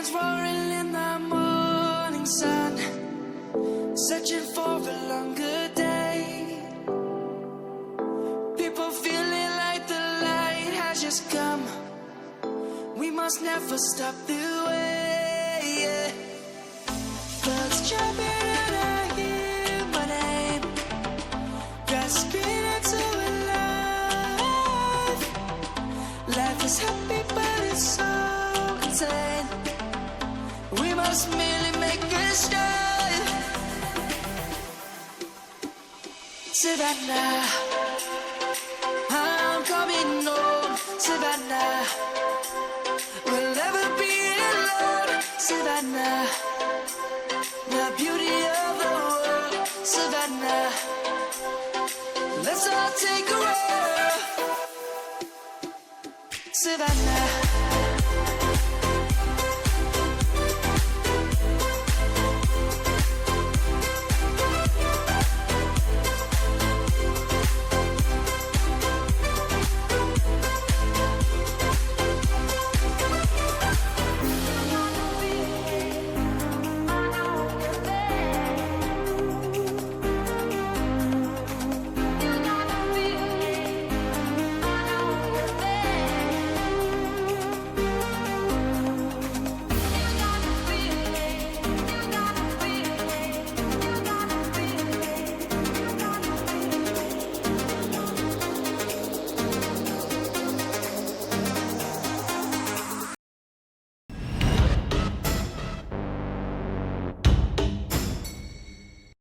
lions roaring in the morning sun, searching for a longer day. People feeling like the light has just come. We must never stop the way, yeah. Birds jumping and I hear my name, grasping into a life. Life is happy but it's so insane. We must merely make a start. Savannah, I'm coming home. Savannah, we'll never be alone. Savannah, the beauty of the world. Savannah, let's all take a roll. Savannah.